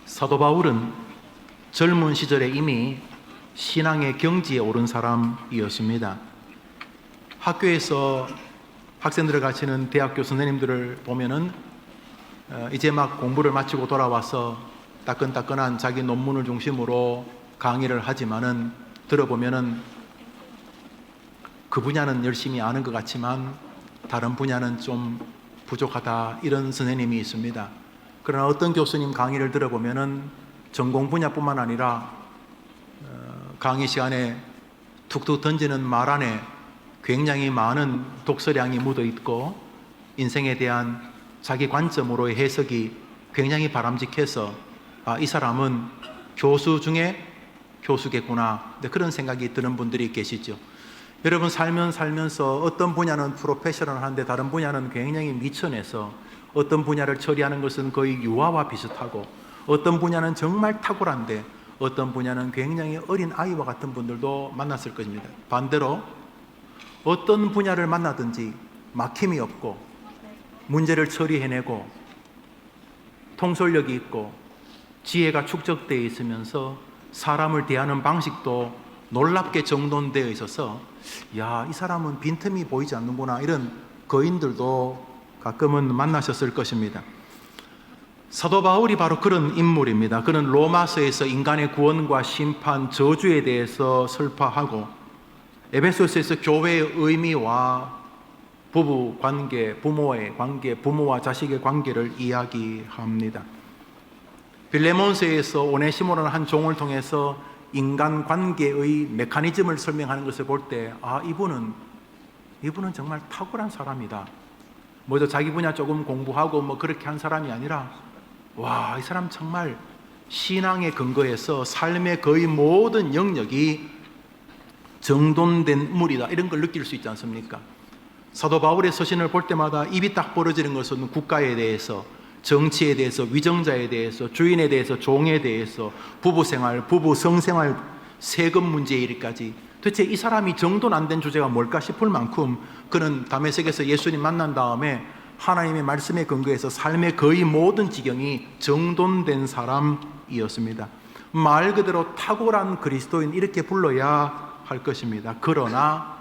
사도 바울은 젊은 시절에 이미 신앙의 경지에 오른 사람이었습니다. 학교에서 학생들을 가르치는 대학교 선생님들을 보면은 이제 막 공부를 마치고 돌아와서 따끈따끈한 자기 논문을 중심으로 강의를 하지만은 들어보면은 그 분야는 열심히 아는 것 같지만 다른 분야는 좀 부족하다, 이런 선생님이 있습니다. 그러나 어떤 교수님 강의를 들어보면은 전공 분야뿐만 아니라 강의 시간에 툭툭 던지는 말 안에 굉장히 많은 독서량이 묻어 있고 인생에 대한 자기 관점으로의 해석이 굉장히 바람직해서 이 사람은 교수 중에 교수겠구나, 그런 생각이 드는 분들이 계시죠. 여러분, 살면서 어떤 분야는 프로페셔널한데 다른 분야는 굉장히 미천해서 어떤 분야를 처리하는 것은 거의 유아와 비슷하고 어떤 분야는 정말 탁월한데 어떤 분야는 굉장히 어린 아이와 같은 분들도 만났을 것입니다. 반대로 어떤 분야를 만나든지 막힘이 없고 문제를 처리해내고 통솔력이 있고 지혜가 축적되어 있으면서 사람을 대하는 방식도 놀랍게 정돈되어 있어서 이 사람은 빈틈이 보이지 않는구나, 이런 거인들도 가끔은 만나셨을 것입니다. 사도 바울이 바로 그런 인물입니다. 그는 로마서에서 인간의 구원과 심판, 저주에 대해서 설파하고 에베소서에서 교회의 의미와 부부 관계, 부모의 관계, 부모와 자식의 관계를 이야기합니다. 빌레몬서에서 오네시모라는 한 종을 통해서 인간 관계의 메커니즘을 설명하는 것을 볼 때 이분은 정말 탁월한 사람이다. 먼저 자기 분야 조금 공부하고 그렇게 한 사람이 아니라 이 사람 정말 신앙의 근거에서 삶의 거의 모든 영역이 정돈된 물이다, 이런 걸 느낄 수 있지 않습니까? 사도 바울의 서신을 볼 때마다 입이 딱 벌어지는 것은 국가에 대해서, 정치에 대해서, 위정자에 대해서, 주인에 대해서, 종에 대해서, 부부생활, 부부 성생활, 세금 문제에 이르기까지 도대체 이 사람이 정돈 안 된 주제가 뭘까 싶을 만큼 그는 다메섹에서 예수님 만난 다음에 하나님의 말씀에 근거해서 삶의 거의 모든 지경이 정돈된 사람이었습니다. 말 그대로 탁월한 그리스도인, 이렇게 불러야 할 것입니다. 그러나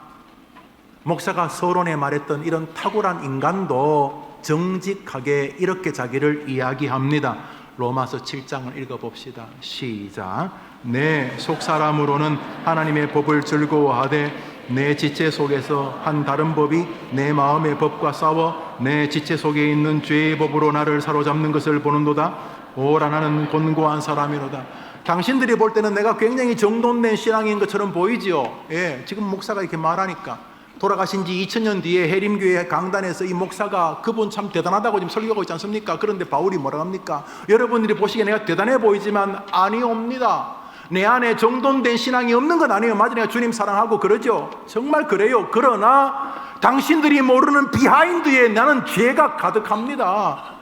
목사가 서론에 말했던 이런 탁월한 인간도 정직하게 이렇게 자기를 이야기합니다. 로마서 7장을 읽어봅시다. 시작. 내 속사람으로는 하나님의 법을 즐거워하되 내 지체 속에서 한 다른 법이 내 마음의 법과 싸워 내 지체 속에 있는 죄의 법으로 나를 사로잡는 것을 보는도다. 오라, 나는 곤고한 사람이로다. 당신들이 볼 때는 내가 굉장히 정돈된 신앙인 것처럼 보이지요. 지금 목사가 이렇게 말하니까 돌아가신 지 2000년 뒤에 해림교회 강단에서 이 목사가 그분 참 대단하다고 지금 설교하고 있지 않습니까? 그런데 바울이 뭐라고 합니까? 여러분들이 보시기에 내가 대단해 보이지만 아니옵니다. 내 안에 정돈된 신앙이 없는 건 아니에요. 맞아요. 내가 주님 사랑하고 그러죠. 정말 그래요. 그러나 당신들이 모르는 비하인드에 나는 죄가 가득합니다.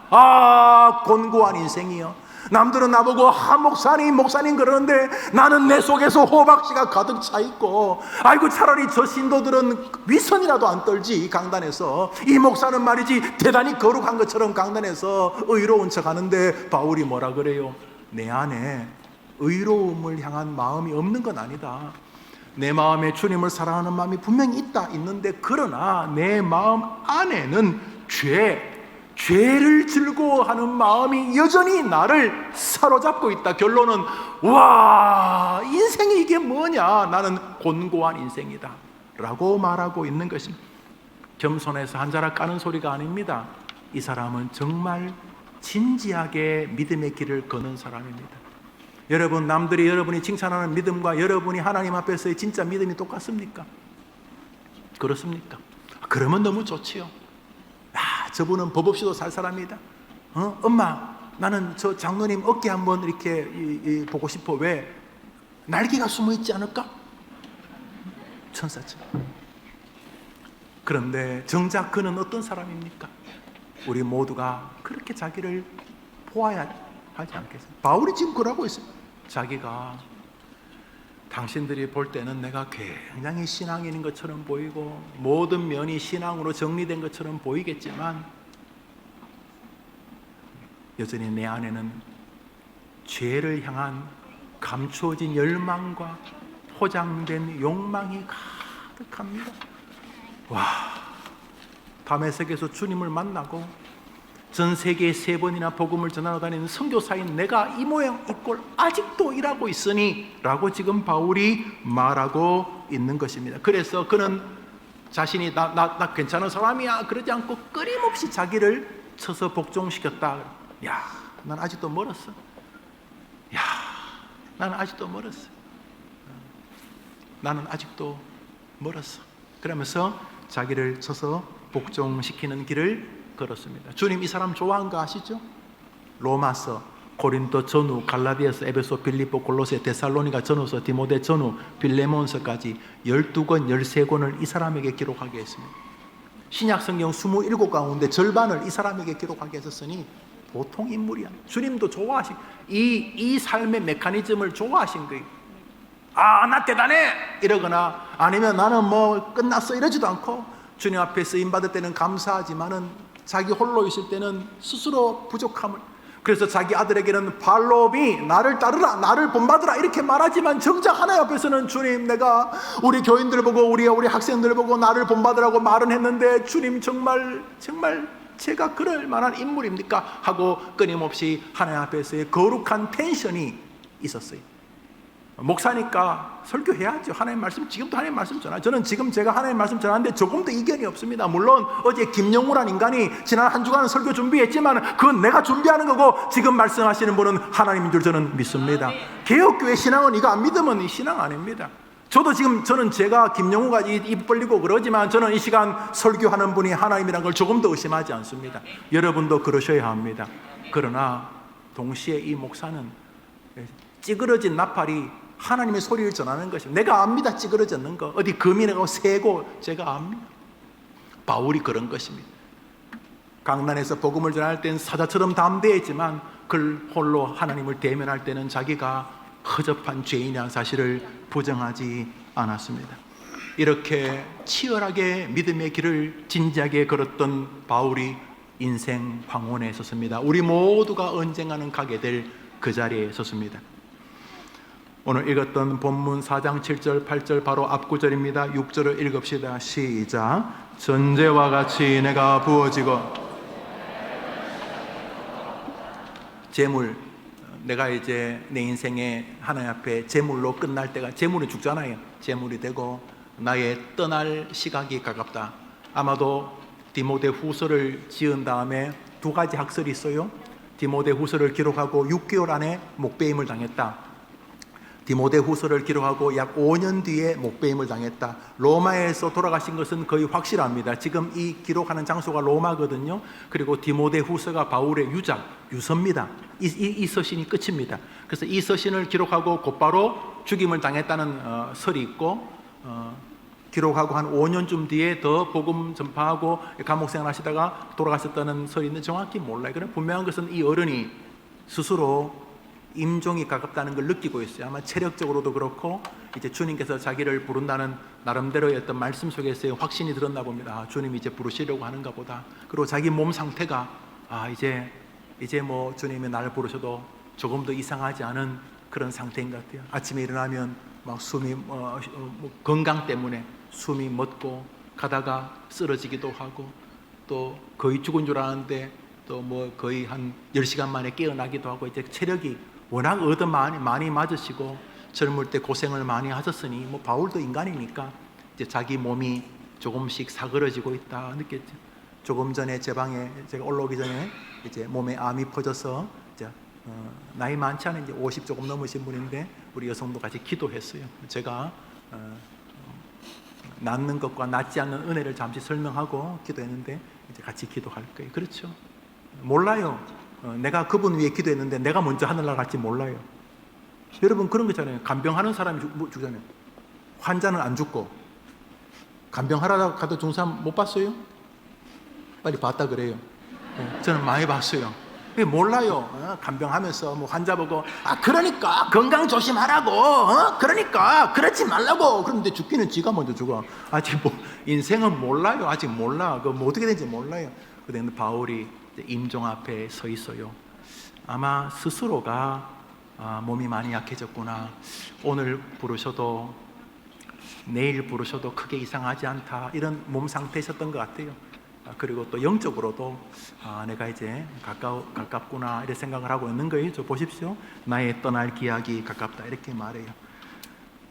곤고한 인생이요. 남들은 나보고 목사님 그러는데 나는 내 속에서 호박씨가 가득 차 있고, 아이고 차라리 저 신도들은 위선이라도 안 떨지 강단에서, 이 목사는 말이지 대단히 거룩한 것처럼 강단에서 의로운 척 하는데 바울이 뭐라 그래요? 내 안에 의로움을 향한 마음이 없는 건 아니다. 내 마음에 주님을 사랑하는 마음이 분명히 있는데 그러나 내 마음 안에는 죄를 즐거워하는 마음이 여전히 나를 사로잡고 있다. 결론은 인생이 이게 뭐냐, 나는 곤고한 인생이다 라고 말하고 있는 것입니다. 겸손해서 한 자락 까는 소리가 아닙니다. 이 사람은 정말 진지하게 믿음의 길을 거는 사람입니다. 여러분, 남들이 여러분이 칭찬하는 믿음과 여러분이 하나님 앞에서의 진짜 믿음이 똑같습니까? 그렇습니까? 그러면 너무 좋지요. 저분은 법 없이도 살 사람이다. 엄마, 나는 저 장로님 어깨 한번 이렇게 보고 싶어. 왜? 날개가 숨어 있지 않을까? 천사처럼. 그런데 정작 그는 어떤 사람입니까? 우리 모두가 그렇게 자기를 보아야 하지 않겠습니까? 바울이 지금 그러고 있어요. 자기가 당신들이 볼 때는 내가 굉장히 신앙인인 것처럼 보이고 모든 면이 신앙으로 정리된 것처럼 보이겠지만 여전히 내 안에는 죄를 향한 감추어진 열망과 포장된 욕망이 가득합니다. 와, 다메섹에서 주님을 만나고 전 세계에 3번이나 복음을 전하러 다니는 선교사인 내가 이 모양 이 꼴 아직도 일하고 있으니 라고 지금 바울이 말하고 있는 것입니다. 그래서 그는 자신이 나 괜찮은 사람이야 그러지 않고 끊임없이 자기를 쳐서 복종시켰다. 야, 난 아직도 멀었어. 야, 나는 아직도 멀었어. 나는 아직도 멀었어. 그러면서 자기를 쳐서 복종시키는 길을 걸었습니다. 주님 이 사람 좋아한 거 아시죠? 로마서, 고린도 전후, 갈라디아서, 에베소, 빌립보, 골로새, 데살로니가 전후서, 디모데 전후, 빌레몬서까지 12권, 13권을 이 사람에게 기록하게 했습니다. 신약 성경 27권 가운데 절반을 이 사람에게 기록하게 했었으니 보통 인물이야. 주님도 좋아하신 이 삶의 메커니즘을 좋아하신 거예요. 아, 나 대단해! 이러거나 아니면 나는 뭐 끝났어 이러지도 않고 주님 앞에 쓰임받을 때는 감사하지만은 자기 홀로 있을 때는 스스로 부족함을, 그래서 자기 아들에게는 발롬이 나를 따르라, 나를 본받으라 이렇게 말하지만 정작 하나님 앞에서는 주님, 내가 우리 교인들 보고 우리 학생들 보고 나를 본받으라고 말은 했는데 주님 정말 제가 그럴 만한 인물입니까? 하고 끊임없이 하나님 앞에서의 거룩한 텐션이 있었어요. 목사니까 설교해야죠. 하나님 말씀, 지금도 하나님 말씀 전하죠. 저는 지금 제가 하나님 말씀 전하는데 조금도 이견이 없습니다. 물론 어제 김영우란 인간이 지난 한 주간은 설교 준비했지만 그건 내가 준비하는 거고 지금 말씀하시는 분은 하나님인 줄 저는 믿습니다. 개혁교회 신앙은 이거 안 믿으면 이 신앙 아닙니다. 저는 제가 김영우가 입 벌리고 그러지만 저는 이 시간 설교하는 분이 하나님이란 걸 조금도 의심하지 않습니다. 여러분도 그러셔야 합니다. 그러나 동시에 이 목사는 찌그러진 나팔이 하나님의 소리를 전하는 것입니다. 내가 압니다. 찌그러졌는 거 어디 금이 나고 새고 제가 압니다. 바울이 그런 것입니다. 강단에서 복음을 전할 때는 사자처럼 담대했지만 그 홀로 하나님을 대면할 때는 자기가 허접한 죄인이라는 사실을 부정하지 않았습니다. 이렇게 치열하게 믿음의 길을 진지하게 걸었던 바울이 인생 황혼에 섰습니다. 우리 모두가 언젠가는 가게 될 그 자리에 섰습니다. 오늘 읽었던 본문 4장 7절 8절 바로 앞구절입니다. 6절을 읽읍시다. 시작. 전제와 같이 내가 부어지고 재물, 내가 이제 내 인생에 하나님 앞에 재물로 끝날 때가, 재물이 죽잖아요. 재물이 되고 나의 떠날 시각이 가깝다. 아마도 디모데 후서를 지은 다음에 2가지 학설이 있어요. 디모데 후서를 기록하고 6개월 안에 목배임을 당했다. 디모데 후서를 기록하고 약 5년 뒤에 목배임을 당했다. 로마에서 돌아가신 것은 거의 확실합니다. 지금 이 기록하는 장소가 로마거든요. 그리고 디모데 후서가 바울의 유서입니다. 이 서신이 끝입니다. 그래서 이 서신을 기록하고 곧바로 죽임을 당했다는 설이 있고, 기록하고 한 5년쯤 뒤에 더 복음 전파하고 감옥생활 하시다가 돌아가셨다는 설이 있는데 정확히 몰라요. 그럼 분명한 것은 이 어른이 스스로 임종이 가깝다는 걸 느끼고 있어요. 아마 체력적으로도 그렇고 이제 주님께서 자기를 부른다는 나름대로의 어떤 말씀 속에서의 확신이 들었나 봅니다. 아, 주님이 이제 부르시려고 하는가 보다. 그리고 자기 몸 상태가 이제 뭐 주님이 나를 부르셔도 조금 더 이상하지 않은 그런 상태인 것 같아요. 아침에 일어나면 막 숨이 건강 때문에 숨이 멎고 가다가 쓰러지기도 하고 또 거의 죽은 줄 알았는데 또 뭐 거의 한 10시간 만에 깨어나기도 하고 이제 체력이 워낙 얻어 많이 맞으시고 젊을 때 고생을 많이 하셨으니 뭐 바울도 인간이니까 이제 자기 몸이 조금씩 사그러지고 있다 느꼈죠. 조금 전에 제 방에 제가 올라오기 전에 이제 몸에 암이 퍼져서 이제 나이 많지 않은 이제 50 조금 넘으신 분인데 우리 여성도 같이 기도했어요. 제가 낫는 것과 낫지 않는 은혜를 잠시 설명하고 기도했는데 이제 같이 기도할 거예요. 그렇죠? 몰라요. 내가 그분 위해 기도했는데 내가 먼저 하늘나라 갈지 몰라요. 여러분 그런 거 있잖아요. 간병하는 사람이 죽잖아요. 환자는 안 죽고 간병하러 가도 죽는 사람 못 봤어요? 빨리 봤다 그래요. 저는 많이 봤어요. 몰라요. 간병하면서 뭐 환자 보고 그러니까 건강 조심하라고, 그러니까 그러지 말라고. 그런데 죽기는 지가 먼저 죽어. 아직 뭐 인생은 몰라요. 아직 몰라. 뭐 어떻게 되는지 몰라요. 그런데 바울이 임종 앞에 서 있어요. 아마 스스로가 몸이 많이 약해졌구나. 오늘 부르셔도 내일 부르셔도 크게 이상하지 않다. 이런 몸 상태셨던 것 같아요. 그리고 또 영적으로도 내가 이제 가깝구나 이렇게 생각을 하고 있는 거예요. 저 보십시오. 나의 떠날 기약이 가깝다 이렇게 말해요.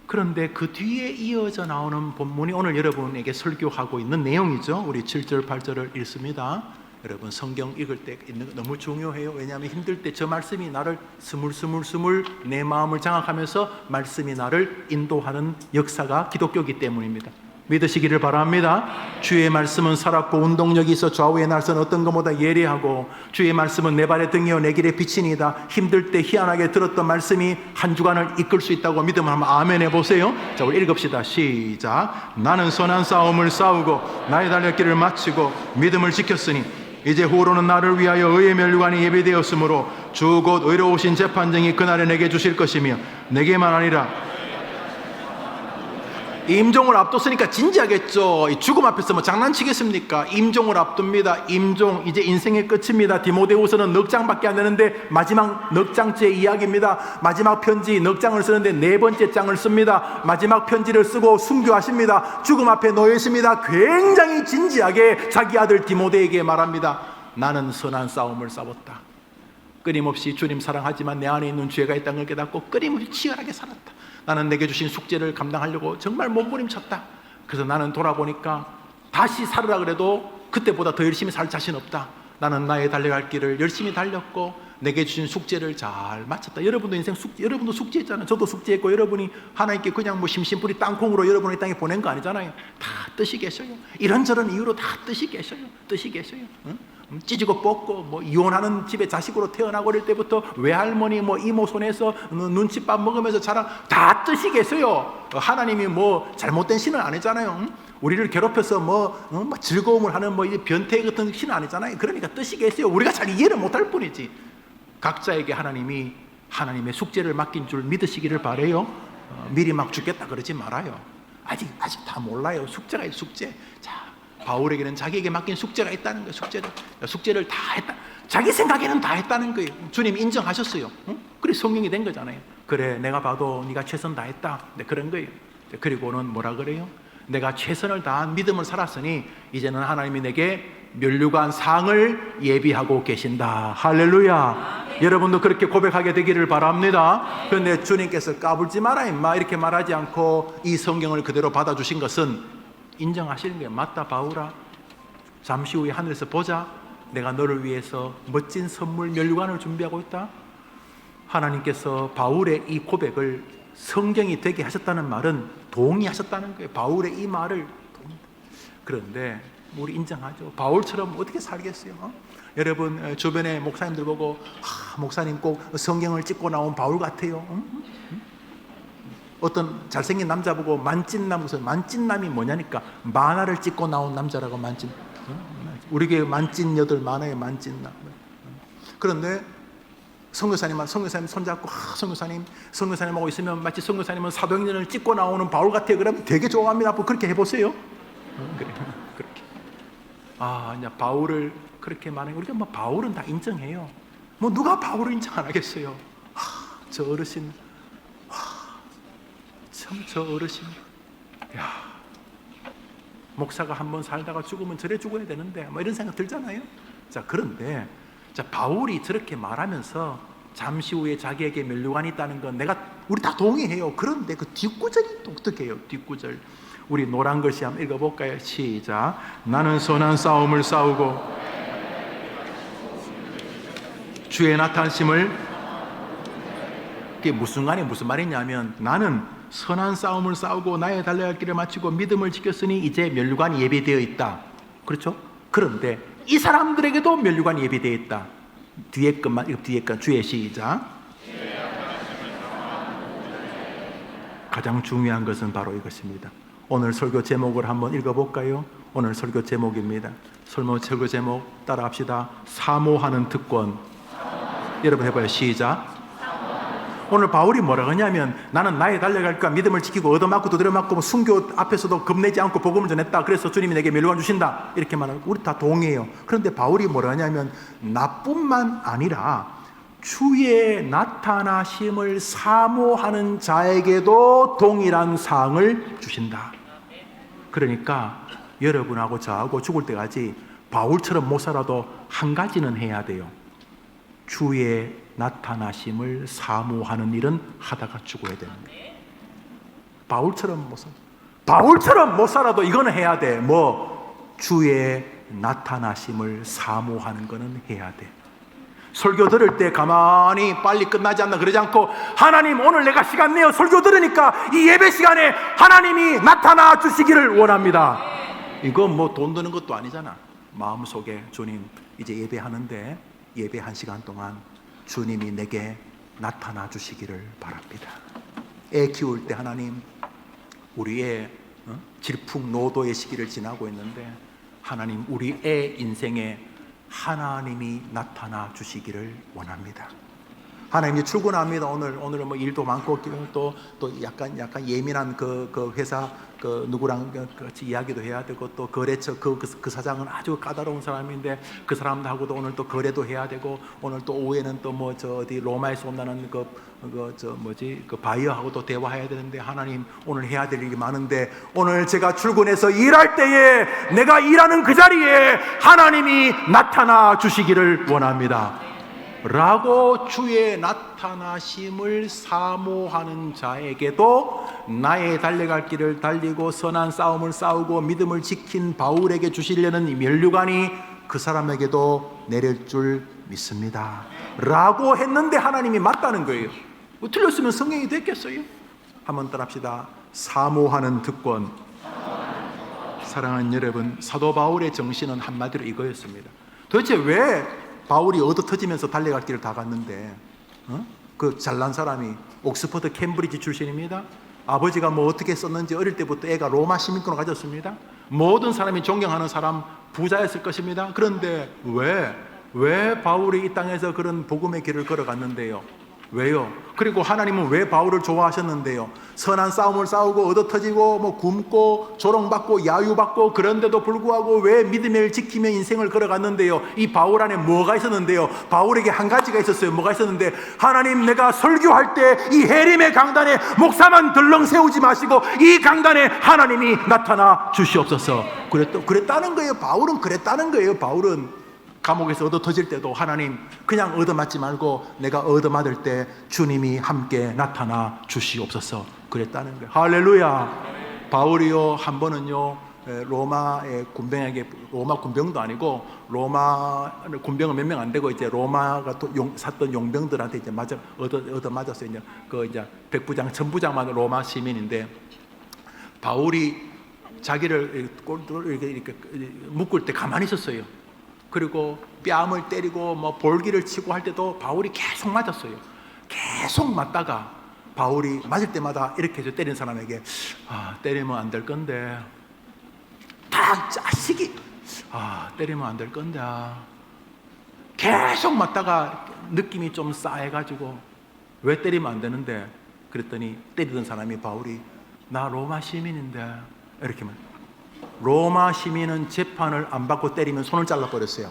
그런데 그 뒤에 이어져 나오는 본문이 오늘 여러분에게 설교하고 있는 내용이죠. 우리 7절 8절을 읽습니다. 여러분 성경 읽을 때 있는 거 너무 중요해요. 왜냐하면 힘들 때 저 말씀이 나를 스물스물 내 마음을 장악하면서 말씀이 나를 인도하는 역사가 기독교이기 때문입니다. 믿으시기를 바랍니다. 주의 말씀은 살았고 운동력이 있어 좌우의 날선 어떤 것보다 예리하고 주의 말씀은 내 발의 등이요 내 길의 빛이니이다. 힘들 때 희한하게 들었던 말씀이 한 주간을 이끌 수 있다고 믿으면 한번 아멘 해보세요. 자, 우리 읽읍시다. 시작. 나는 선한 싸움을 싸우고 나의 달릴 길을 마치고 믿음을 지켰으니 이제 후로는 나를 위하여 의의 면류관이 예비되었으므로 주 곧 의로우신 재판장이 그날에 내게 주실 것이며 내게만 아니라 임종을 앞뒀으니까 진지하겠죠. 죽음 앞에서 뭐 장난치겠습니까? 임종을 앞둡니다. 임종, 이제 인생의 끝입니다. 디모데후서는 넉 장밖에 안 되는데 마지막 넉 장째 이야기입니다. 마지막 편지 넉 장을 쓰는데 네 번째 장을 씁니다. 마지막 편지를 쓰고 순교하십니다. 죽음 앞에 놓여 있습니다. 굉장히 진지하게 자기 아들 디모데에게 말합니다. 나는 선한 싸움을 싸웠다. 끊임없이 주님 사랑하지만 내 안에 있는 죄가 있다는 걸 깨닫고 끊임없이 치열하게 살았다. 나는 내게 주신 숙제를 감당하려고 정말 몸부림쳤다. 그래서 나는 돌아보니까 다시 살으라 그래도 그때보다 더 열심히 살 자신 없다. 나는 나의 달려갈 길을 열심히 달렸고 내게 주신 숙제를 잘 마쳤다. 여러분도 인생 여러분도 숙제했잖아요. 저도 숙제했고 여러분이 하나님께 그냥 뭐 심심풀이 땅콩으로 여러분의 땅에 보낸 거 아니잖아요. 다 뜻이 계셔요. 이런저런 이유로 다 뜻이 계셔요. 뜻이 계셔요. 응? 찢고 뽑고 뭐 이혼하는 집에 자식으로 태어나고 어릴 때부터 외할머니 뭐 이모 손에서 눈칫밥 먹으면서 자란 다 뜻이 계세요. 하나님이 뭐 잘못된 신은 아니잖아요. 우리를 괴롭혀서 뭐 즐거움을 하는 뭐 변태 같은 신은 아니잖아요. 그러니까 뜻이 계세요. 우리가 잘 이해를 못할 뿐이지. 각자에게 하나님이 하나님의 숙제를 맡긴 줄 믿으시기를 바래요. 미리 막 죽겠다 그러지 말아요. 아직 다 몰라요. 숙제가 있어요. 숙제. 자, 바울에게는 자기에게 맡긴 숙제가 있다는 거예요. 숙제를 다 했다. 자기 생각에는 다 했다는 거예요. 주님 인정하셨어요. 응? 그래 성령이 된 거잖아요. 그래 내가 봐도 네가 최선 다했다. 네, 그런 거예요. 그리고는 뭐라 그래요? 내가 최선을 다한 믿음을 살았으니 이제는 하나님이 내게 면류관 상을 예비하고 계신다. 할렐루야. 여러분도 그렇게 고백하게 되기를 바랍니다. 그런데 주님께서 까불지 마라 임마 이렇게 말하지 않고 이 성경을 그대로 받아주신 것은 인정하시는 거예요. 맞다 바울아, 잠시 후에 하늘에서 보자. 내가 너를 위해서 멋진 선물 면류관을 준비하고 있다. 하나님께서 바울의 이 고백을 성경이 되게 하셨다는 말은 동의하셨다는 거예요. 바울의 이 말을 그런데 우리 인정하죠. 바울처럼 어떻게 살겠어요? 여러분 주변에 목사님들 보고 목사님 꼭 성경을 찍고 나온 바울 같아요. 어떤 잘생긴 남자 보고 만찢남, 만찢남이 뭐냐니까 만화를 찍고 나온 남자라고 만찢. 우리 교회 만찢녀들 많아요. 만찢남. 그런데 선교사님 손잡고 선교사님하고 있으면 마치 선교사님은 사도행전을 찍고 나오는 바울 같아요. 그러면 되게 좋아합니다. 그렇게 해보세요. 그렇게. 이제 바울을 그렇게 말하는 우리가 뭐 바울은 다 인정해요. 뭐 누가 바울을 인정 안 하겠어요. 저 어르신. 참 저 어르신, 야, 목사가 한번 살다가 죽으면 저래 죽어야 되는데 뭐 이런 생각 들잖아요. 자, 그런데 바울이 저렇게 말하면서 잠시 후에 자기에게 면류관이 있다는 건 우리 다 동의해요. 그런데 그 뒷구절이 또 어떻게 해요? 뒷구절 우리 노란 글씨 한번 읽어볼까요? 시작. 나는 선한 싸움을 싸우고 주의 나타나심을. 그게 무슨 말이냐면 나는 선한 싸움을 싸우고 나의 달려갈 길을 마치고 믿음을 지켰으니 이제 면류관이 예비되어 있다. 그렇죠? 그런데 이 사람들에게도 면류관이 예비되어 있다. 뒤에 것 주의 시작. 가장 중요한 것은 바로 이것입니다. 오늘 설교 제목을 한번 읽어볼까요? 오늘 설교 제목입니다. 설교 제목 따라합시다. 사모하는 특권. 여러분 해봐요. 시작. 오늘 바울이 뭐라고 하냐면 나는 나의 달려갈까 믿음을 지키고 얻어맞고 두드려맞고 순교 앞에서도 겁내지 않고 복음을 전했다. 그래서 주님이 내게 면류관 주신다. 이렇게 말하고 우리 다 동의해요. 그런데 바울이 뭐라고 하냐면 나뿐만 아니라 주의 나타나심을 사모하는 자에게도 동일한 상을 주신다. 그러니까 여러분하고 저하고 죽을 때까지 바울처럼 못 살아도 한 가지는 해야 돼요. 주의 나타나심을 사모하는 일은 하다가 죽어야 됩니다. 바울처럼 못 살아도 이거는 해야 돼. 주의 나타나심을 사모하는 거는 해야 돼. 설교 들을 때 가만히 빨리 끝나지 않나 그러지 않고, 하나님 오늘 내가 시간 내어 설교 들으니까 이 예배 시간에 하나님이 나타나 주시기를 원합니다. 이건 돈 드는 것도 아니잖아. 마음속에 주님 이제 예배하는데 예배 1시간 동안 주님이 내게 나타나 주시기를 바랍니다. 애 키울 때 하나님, 우리 애 질풍노도의 시기를 지나고 있는데 하나님 우리 애 인생에 하나님이 나타나 주시기를 원합니다. 하나님 이제 출근합니다. 오늘은 일도 많고 또 약간 예민한 그 회사 누구랑 같이 이야기도 해야 되고, 또 거래처 그 사장은 아주 까다로운 사람인데 그 사람하고도 오늘 또 거래도 해야 되고, 오늘 또 오후에는 또 어디 로마에서 온다는 그 바이어하고도 대화해야 되는데, 하나님 오늘 해야 될 일이 많은데 오늘 제가 출근해서 일할 때에 내가 일하는 그 자리에 하나님이 나타나 주시기를 원합니다 라고 주의 나타나심을 사모하는 자에게도 나의 달려갈 길을 달리고 선한 싸움을 싸우고 믿음을 지킨 바울에게 주시려는 이 면류관이 그 사람에게도 내릴 줄 믿습니다 라고 했는데 하나님이 맞다는 거예요. 틀렸으면 성경이 됐겠어요? 한번 따라합시다. 사모하는 특권. 사랑하는 여러분, 사도 바울의 정신은 한마디로 이거였습니다. 도대체 왜 바울이 얻어 터지면서 달려갈 길을 다 갔는데, 그 잘난 사람이 옥스퍼드 캠브리지 출신입니다. 아버지가 어떻게 썼는지 어릴 때부터 애가 로마 시민권을 가졌습니다. 모든 사람이 존경하는 사람, 부자였을 것입니다. 그런데 왜 바울이 이 땅에서 그런 복음의 길을 걸어갔는데요? 왜요? 그리고 하나님은 왜 바울을 좋아하셨는데요? 선한 싸움을 싸우고 얻어 터지고 굶고 조롱받고 야유받고, 그런데도 불구하고 왜 믿음을 지키며 인생을 걸어갔는데요? 이 바울 안에 뭐가 있었는데요? 바울에게 한 가지가 있었어요. 뭐가 있었는데, 하나님 내가 설교할 때 이 해림의 강단에 목사만 덜렁 세우지 마시고 이 강단에 하나님이 나타나 주시옵소서. 그랬다는 거예요. 바울은 그랬다는 거예요. 바울은 감옥에서 얻어 터질 때도 하나님 그냥 얻어맞지 말고 내가 얻어맞을 때 주님이 함께 나타나 주시옵소서 그랬다는 거예요. 할렐루야. 바울이요 한 번은요 로마의 군병에게, 로마 군병도 아니고 로마 군병은 몇 명 안 되고 이제 로마가 샀던 용병들한테 이제 얻어 맞았어요. 이제 백부장 천부장만 로마 시민인데, 바울이 자기를 이렇게 묶을 때 가만히 있었어요. 그리고 뺨을 때리고 볼기를 치고 할 때도 바울이 계속 맞았어요. 계속 맞다가 바울이 맞을 때마다 이렇게 해서 때린 사람에게 때리면 안 될 건데, 다 자식이 때리면 안 될 건데, 계속 맞다가 느낌이 좀 싸해가지고 왜 때리면 안 되는데, 그랬더니 때리던 사람이 바울이 나 로마 시민인데 이렇게 말. 로마 시민은 재판을 안 받고 때리면 손을 잘라버렸어요.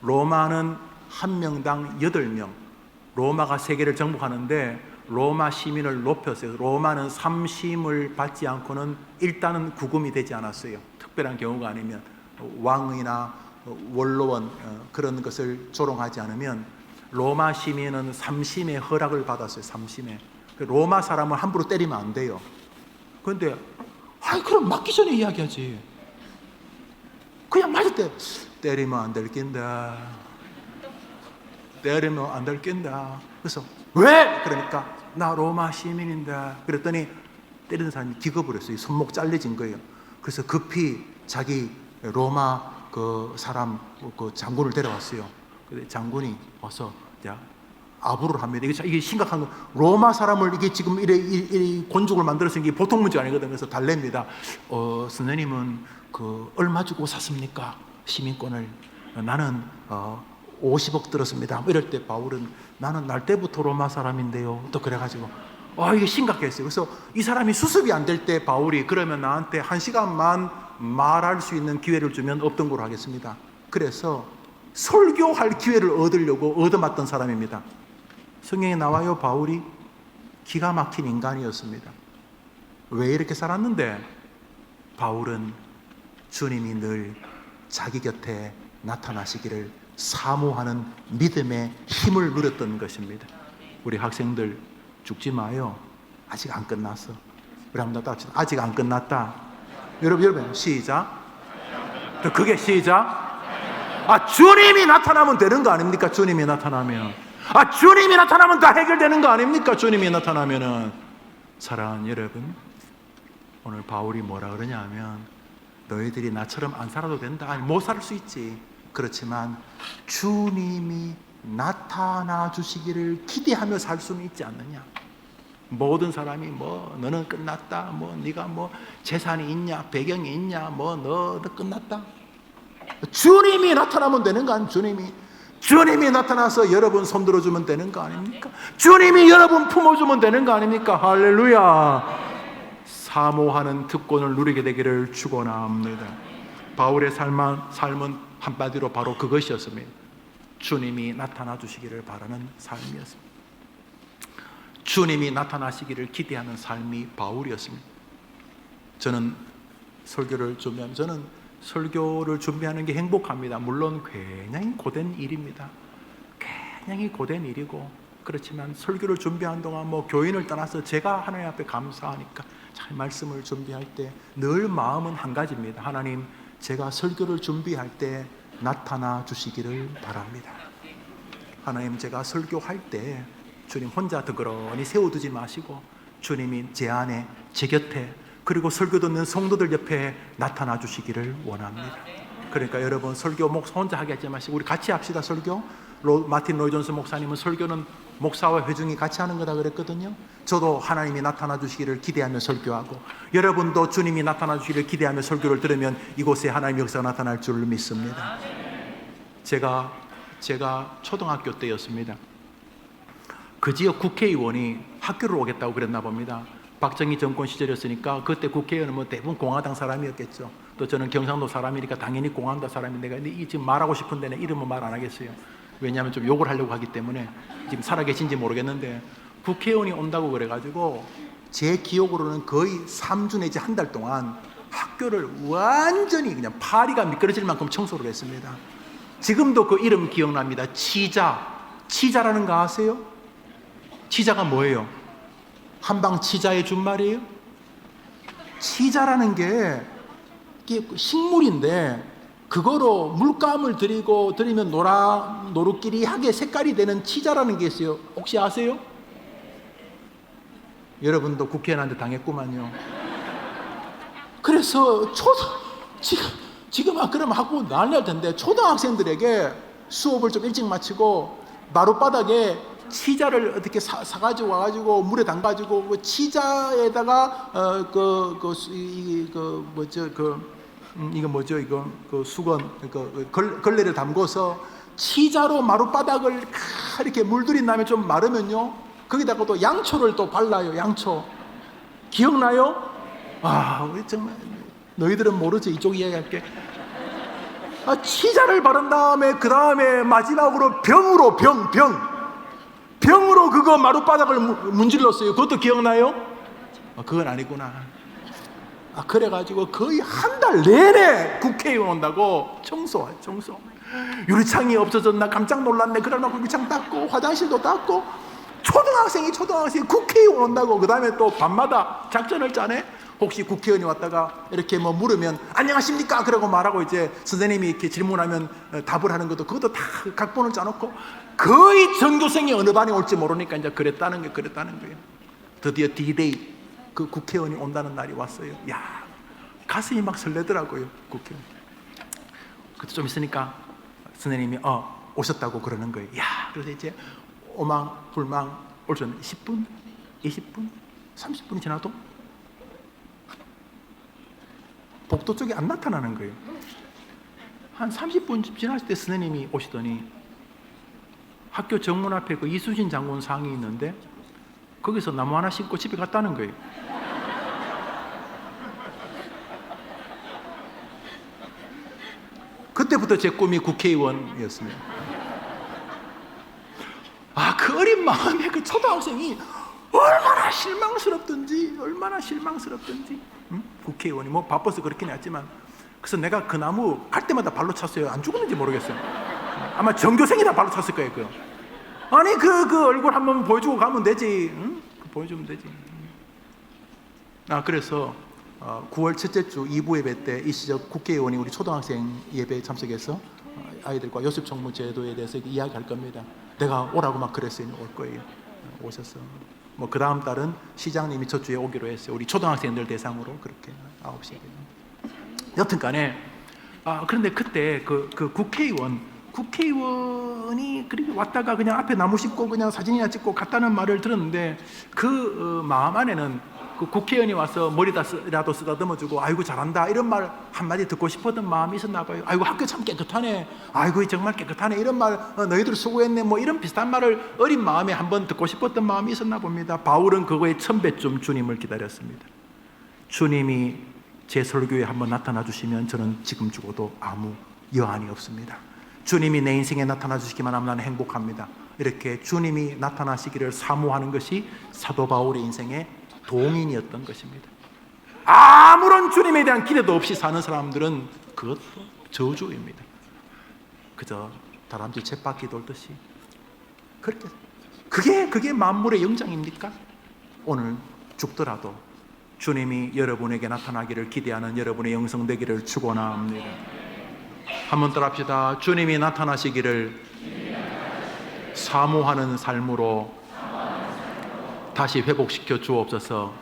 로마는 한 명당 8명. 로마가 세계를 정복하는데 로마 시민을 높였어요. 로마는 3심을 받지 않고는 일단은 구금이 되지 않았어요. 특별한 경우가 아니면 왕이나 원로원 그런 것을 조롱하지 않으면 로마 시민은 3심의 허락을 받았어요. 3심에. 로마 사람을 함부로 때리면 안 돼요. 그런데 그럼 맞기 전에 이야기하지. 그냥 맞을 때 때리면 안 될 낀데, 때리면 안 될 낀데. 그래서 왜? 그러니까 나 로마 시민인데. 그랬더니 때리는 사람이 기겁을 했어요. 손목 잘려진 거예요. 그래서 급히 자기 로마 그 사람 그 장군을 데려왔어요. 근데 장군이 와서 아부를 합니다. 이게 심각한 거. 로마 사람을 이게 지금 이래 곤죽을 만들어서 이게 보통 문제가 아니거든요. 그래서 달랩니다. 선생님은 얼마 주고 샀습니까? 시민권을. 나는 50억 들었습니다. 이럴 때 바울은 나는 날 때부터 로마 사람인데요. 또 그래가지고 이게 심각했어요. 그래서 이 사람이 수습이 안 될 때 바울이 그러면 나한테 1시간만 말할 수 있는 기회를 주면 없던 걸로 하겠습니다. 그래서 설교할 기회를 얻으려고 얻어맞던 사람입니다. 성경에 나와요. 바울이 기가 막힌 인간이었습니다. 왜 이렇게 살았는데? 바울은 주님이 늘 자기 곁에 나타나시기를 사모하는 믿음의 힘을 누렸던 것입니다. 우리 학생들 죽지 마요. 아직 안 끝났어. 우리 한번 다 합시다. 아직 안 끝났다. 여러분 시작. 더 크게 시작. 주님이 나타나면 되는 거 아닙니까? 주님이 나타나면. 주님이 나타나면 다 해결되는 거 아닙니까? 주님이 나타나면은. 사랑하는 여러분, 오늘 바울이 뭐라 그러냐면, 너희들이 나처럼 안 살아도 된다. 아니, 못 살 수 있지. 그렇지만 주님이 나타나 주시기를 기대하며 살 수는 있지 않느냐. 모든 사람이 뭐 너는 끝났다, 뭐 네가 뭐 재산이 있냐, 배경이 있냐, 뭐 너 끝났다. 주님이 나타나면 되는 거 아닙니까? 주님이 나타나서 여러분 손들어주면 되는 거 아닙니까? 주님이 여러분 품어주면 되는 거 아닙니까? 할렐루야. 사모하는 특권을 누리게 되기를 축원합니다. 바울의 삶은 한마디로 바로 그것이었습니다. 주님이 나타나 주시기를 바라는 삶이었습니다. 주님이 나타나시기를 기대하는 삶이 바울이었습니다. 저는 설교를 준비하는 게 행복합니다. 물론 굉장히 고된 일입니다. 굉장히 고된 일이고, 그렇지만 설교를 준비하는 동안 뭐 교인을 떠나서 제가 하나님 앞에 감사하니까 잘 말씀을 준비할 때 늘 마음은 한 가지입니다. 하나님, 제가 설교를 준비할 때 나타나 주시기를 바랍니다. 하나님, 제가 설교할 때 주님 혼자 덩그러니 세워두지 마시고 주님이 제 안에, 제 곁에, 그리고 설교 듣는 성도들 옆에 나타나 주시기를 원합니다. 그러니까 여러분, 설교 목사 혼자 하게 하지 마시고 우리 같이 합시다. 설교. 마틴 로이 존스 목사님은 설교는 목사와 회중이 같이 하는 거다 그랬거든요. 저도 하나님이 나타나 주시기를 기대하며 설교하고, 여러분도 주님이 나타나 주시기를 기대하며 설교를 들으면 이곳에 하나님의 역사가 나타날 줄 믿습니다. 제가 초등학교 때였습니다. 그 지역 국회의원이 학교를 오겠다고 그랬나 봅니다. 박정희 정권 시절이었으니까 그때 국회의원은 뭐 대부분 공화당 사람이었겠죠. 또 저는 경상도 사람이니까 당연히 공화당 사람인데, 근데 지금 말하고 싶은데 이름은 말 안 하겠어요. 왜냐하면 좀 욕을 하려고 하기 때문에. 지금 살아계신지 모르겠는데 국회의원이 온다고 그래가지고 제 기억으로는 거의 3주 내지 한 달 동안 학교를 완전히 그냥 파리가 미끄러질 만큼 청소를 했습니다. 지금도 그 이름 기억납니다. 치자라는 거 아세요? 치자가 뭐예요? 한방 치자의 준말이에요? 치자라는 게 식물인데 그거로 물감을 들이면 노릇끼리하게 색깔이 되는 치자라는 게 있어요. 혹시 아세요? 여러분도 국회의원한테 당했구만요. 그래서 지금 그러면 하고 난리 날 텐데, 초등학생들에게 수업을 좀 일찍 마치고 마룻바닥에 치자를 어떻게 사가지고 와가지고 물에 담가지고 그 치자에다가 수건 걸레를 담궈서 치자로 마룻바닥을 이렇게 물들인 다음에 좀 마르면요, 거기다가 또 양초를 또 발라요. 양초 기억나요? 우리 정말 너희들은 모르지. 이쪽 이야기할게. 치자를 바른 다음에 그 다음에 마지막으로 병으로 그거 마룻바닥을 문질렀어요. 그것도 기억나요? 그건 아니구나. 그래가지고 거의 한 달 내내 국회의원 온다고 청소. 유리창이 없어졌나 깜짝 놀랐네. 그러나 유리창 닦고 화장실도 닦고. 초등학생이 국회의원 온다고. 그 다음에 또 밤마다 작전을 짜네. 혹시 국회의원이 왔다가 이렇게 뭐 물으면 안녕하십니까 그러고 말하고, 이제 선생님이 이렇게 질문하면 답을 하는 그것도 다 각본을 짜놓고, 거의 전교생이 어느 반에 올지 모르니까 이제 그랬다는 거예요. 드디어 D-Day, 그 국회의원이 온다는 날이 왔어요. 야, 가슴이 막 설레더라고요. 국회의원. 그때 좀 있으니까 선생님이 오셨다고 그러는 거예요. 야, 그래서 이제 오망불망 오셨는데 10분, 20분, 30분이 지나도 복도 쪽에 안 나타나는 거예요. 한 30분 지났을 때 선생님이 오시더니 학교 정문 앞에 그 이수진 장군 상이 있는데 거기서 나무 하나 심고 집에 갔다는 거예요. 그때부터 제 꿈이 국회의원이었습니다. 그 어린 마음에 그 초등학생이 얼마나 실망스럽던지, 얼마나 실망스럽던지. 국회의원이 뭐 바빠서 그렇긴 했지만, 그래서 내가 그 나무 갈 때마다 발로 찼어요. 안 죽었는지 모르겠어요. 아마 전교생이라 발로 찼을 거예요. 그 아니 그 얼굴 한번 보여주고 가면 되지. 보여주면 되지. 그래서 9월 첫째 주 2부 예배 때 이 시절 국회의원이 우리 초등학생 예배에 참석해서 아이들과 요셉 총무 제도에 대해서 이야기할 겁니다. 내가 오라고 막 그랬어요. 올 거예요. 오셔서 뭐 그 다음 달은 시장님이 첫 주에 오기로 했어요. 우리 초등학생들 대상으로 그렇게 9시에. 여튼간에 그런데 그때 그 국회의원이 그렇게 왔다가 그냥 앞에 나무 심고 그냥 사진이나 찍고 갔다는 말을 들었는데 그 마음 안에는 그 국회의원이 와서 머리라도 쓰다듬어주고 아이고 잘한다 이런 말 한마디 듣고 싶었던 마음이 있었나 봐요. 아이고 학교 참 깨끗하네, 아이고 정말 깨끗하네, 이런 말 너희들 수고했네, 뭐 이런 비슷한 말을 어린 마음에 한번 듣고 싶었던 마음이 있었나 봅니다. 바울은 그거에 1000배쯤 주님을 기다렸습니다. 주님이 제 설교에 한번 나타나 주시면 저는 지금 죽어도 아무 여한이 없습니다. 주님이 내 인생에 나타나 주시기만 하면 나는 행복합니다. 이렇게 주님이 나타나시기를 사모하는 것이 사도 바울의 인생의 동인이었던 것입니다. 아무런 주님에 대한 기대도 없이 사는 사람들은 그것도 저주입니다. 그저 다람쥐 쳇바퀴 돌듯이 그렇게. 그게 만물의 영장입니까? 오늘 죽더라도 주님이 여러분에게 나타나기를 기대하는 여러분의 영성 되기를 축원합니다. 한번 따라합시다. 주님이 나타나시기를 사모하는 삶으로 다시 회복시켜 주옵소서.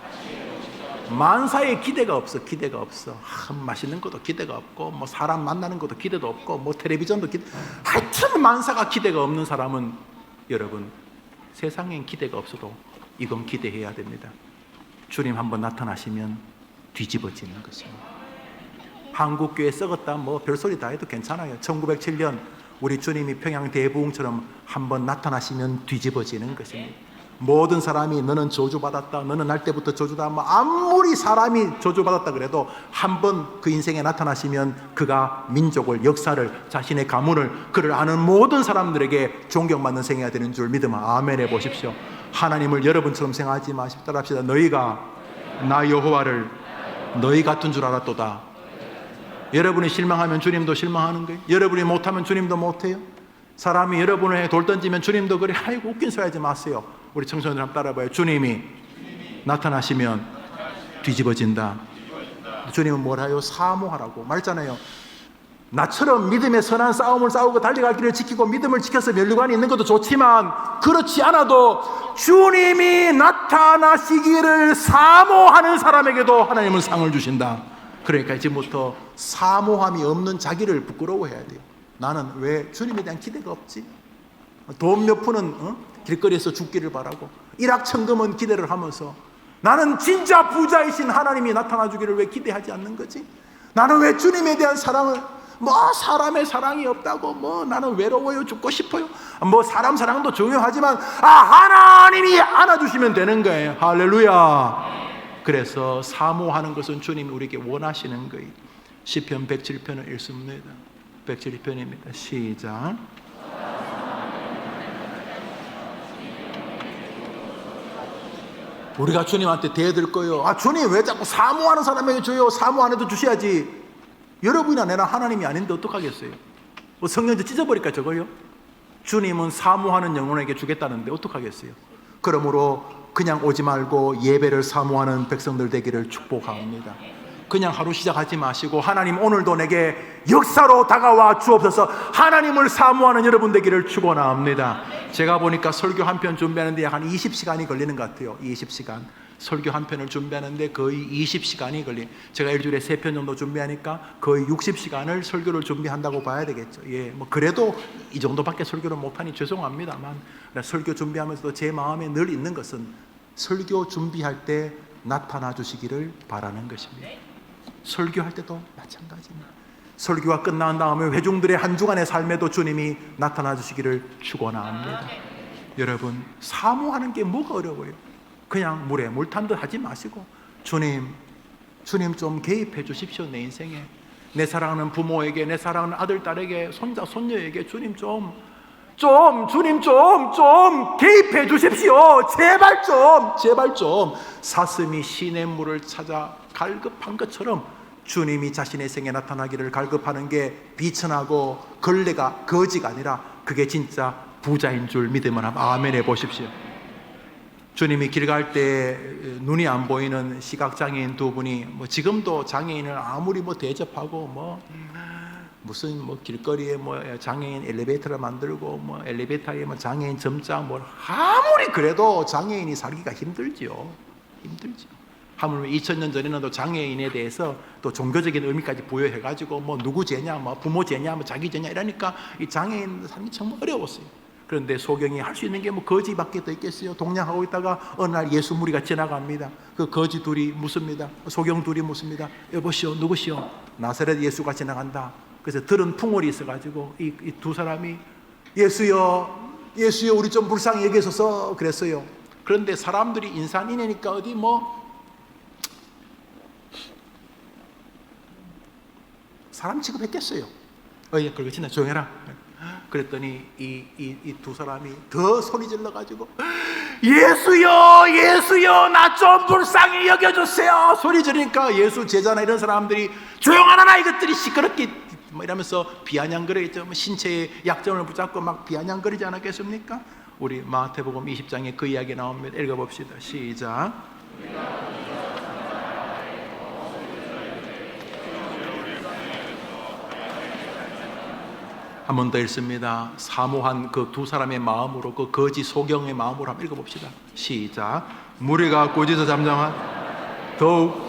만사에 기대가 없어. 기대가 없어. 맛있는 것도 기대가 없고, 뭐 사람 만나는 것도 기대도 없고, 뭐 텔레비전도 하여튼 만사가 기대가 없는 사람은 여러분 세상엔 기대가 없어도 이건 기대해야 됩니다. 주님 한번 나타나시면 뒤집어지는 것입니다. 한국교회 썩었다 뭐 별소리 다 해도 괜찮아요. 1907년 우리 주님이 평양 대부흥처럼 한번 나타나시면 뒤집어지는 것입니다. 모든 사람이 너는 저주받았다, 너는 날 때부터 저주다, 뭐 아무리 사람이 저주받았다 그래도 한번 그 인생에 나타나시면 그가 민족을, 역사를, 자신의 가문을, 그를 아는 모든 사람들에게 존경받는 생애가 되는 줄 믿으면 아멘 해보십시오. 하나님을 여러분처럼 생각하지 마십시오. 따라합시다. 너희가 나 여호와를 너희 같은 줄 알았도다. 여러분이 실망하면 주님도 실망하는 거예요. 여러분이 못하면 주님도 못해요. 사람이 여러분을 돌 던지면 주님도 그래. 아이고 웃긴 소리 하지 마세요. 우리 청소년들 한번 따라봐요. 주님이 나타나시면 뒤집어진다. 주님은 뭘 해요? 사모하라고 말잖아요. 나처럼 믿음의 선한 싸움을 싸우고 달려갈 길을 지키고 믿음을 지켜서 면류관이 있는 것도 좋지만 그렇지 않아도 주님이 나타나시기를 사모하는 사람에게도 하나님은 상을 주신다. 그러니까 이제부터 사모함이 없는 자기를 부끄러워해야 돼요. 나는 왜 주님에 대한 기대가 없지? 돈 몇 푼은 길거리에서 죽기를 바라고 일확천금은 기대를 하면서 나는 진짜 부자이신 하나님이 나타나 주기를 왜 기대하지 않는 거지? 나는 왜 주님에 대한 사랑을 뭐 사람의 사랑이 없다고 뭐 나는 외로워요, 죽고 싶어요, 뭐 사람 사랑도 중요하지만 하나님이 안아주시면 되는 거예요. 할렐루야. 그래서 사모하는 것은 주님이 우리에게 원하시는 거예요. 시편 107편을 읽습니다. 107편입니다. 시작. 우리가 주님한테 대들 거예요. 주님 왜 자꾸 사모하는 사람에게 줘요? 사모 안 해도 주셔야지. 여러분이나 내나 하나님이 아닌데 어떡하겠어요? 뭐 성령도 찢어버릴까 저걸요? 주님은 사모하는 영혼에게 주겠다는데 어떡하겠어요? 그러므로 그냥 오지 말고 예배를 사모하는 백성들 되기를 축복합니다. 그냥 하루 시작하지 마시고 하나님 오늘도 내게 역사로 다가와 주옵소서. 하나님을 사모하는 여러분 되기를 축원합니다. 제가 보니까 설교 한 편 준비하는데 약 한 20시간이 걸리는 것 같아요. 20시간. 설교 한 편을 준비하는데 거의 20시간이 걸린. 제가 일주일에 3편 정도 준비하니까 거의 60시간을 설교를 준비한다고 봐야 되겠죠. 예, 뭐 그래도 이 정도밖에 설교를 못하니 죄송합니다만 설교 준비하면서도 제 마음에 늘 있는 것은 설교 준비할 때 나타나 주시기를 바라는 것입니다. 설교할 때도 마찬가지입니다. 설교가 끝난 다음에 회중들의 한 주간의 삶에도 주님이 나타나 주시기를 축원합니다. 여러분 사모하는 게 뭐가 어려워요? 그냥 물에 물 탄 듯 하지 마시고 주님 좀 개입해 주십시오. 내 인생에 내 사랑하는 부모에게, 내 사랑하는 아들, 딸에게, 손자, 손녀에게 주님 좀 주님 좀 개입해 주십시오. 제발 좀. 사슴이 시냇물을 찾아 갈급한 것처럼 주님이 자신의 생에 나타나기를 갈급하는 게 비천하고 걸레가 거지가 아니라 그게 진짜 부자인 줄 믿으면 아멘 해보십시오. 주님이 길 갈 때 눈이 안 보이는 시각장애인 두 분이 지금도 장애인을 아무리 대접하고 무슨 길거리에 장애인 엘리베이터를 만들고 엘리베이터에 장애인 점장 아무리 그래도 장애인이 살기가 힘들죠. 하물며 2000년 전에는 또 장애인에 대해서 또 종교적인 의미까지 부여해가지고 누구 죄냐, 부모 죄냐, 자기 죄냐 이러니까 이 장애인 살기 정말 어려웠어요. 그런데 소경이 할 수 있는 게 거지밖에 더 있겠어요. 동냥하고 있다가 어느 날 예수 무리가 지나갑니다. 그 거지 둘이 묻습니다. 소경 둘이 묻습니다. 여보시오, 누구시오? 나사렛 예수가 지나간다. 그래서 들은 풍월이 있어가지고 이 두 사람이 예수여 우리 좀 불쌍히 여기소서 그랬어요. 그런데 사람들이 인산인해니까 어디 사람 취급했겠어요. 그러고 진짜 조용해라. 그랬더니 이 두 사람이 더 소리 질러가지고 예수여 나 좀 불쌍히 여겨주세요 소리 지르니까 예수 제자나 이런 사람들이 조용하라 이것들이 시끄럽게 이러면서 비아냥거리겠죠. 신체의 약점을 붙잡고 막 비아냥거리지 않았겠습니까? 우리 마태복음 20장에 그 이야기 나옵니다. 읽어봅시다. 시작. 한 번 더 읽습니다. 사모한 그 두 사람의 마음으로 그 거지 소경의 마음으로 한번 읽어봅시다. 시작. 무리가 고지서 잠잠한 더욱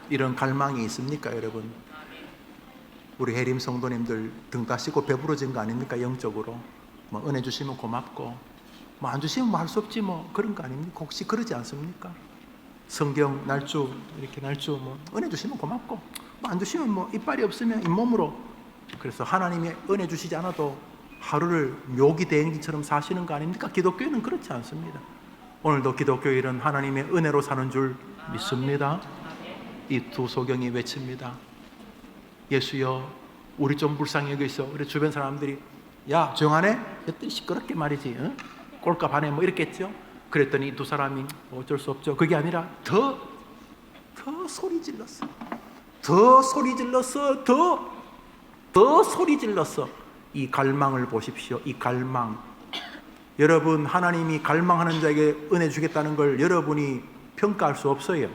이런 갈망이 있습니까 여러분? 우리 해림 성도님들 등 따시고 배부러진 거 아닙니까? 영적으로 은혜 주시면 고맙고 안 주시면 할 수 없지 그런 거 아닙니까? 혹시 그러지 않습니까? 성경 날주 이렇게 날주 은혜 주시면 고맙고 안 주시면 이빨이 없으면 잇몸으로. 그래서 하나님이 은혜 주시지 않아도 하루를 묘기 대행진처럼 사시는 거 아닙니까? 기독교인은 그렇지 않습니다. 오늘도 기독교인은 하나님의 은혜로 사는 줄 믿습니다. 이 두 소경이 외칩니다. 예수여 우리 좀 불쌍히 여기소. 우리 주변 사람들이 야 조용하네? 그랬더니 시끄럽게 말이지 꼴값 하네 이렇게 했죠. 그랬더니 이 두 사람이 어쩔 수 없죠. 그게 아니라 더 소리 질렀어. 더 소리 질렀어. 이 갈망을 보십시오. 이 갈망. 여러분 하나님이 갈망하는 자에게 은혜 주겠다는 걸 여러분이 평가할 수 없어요.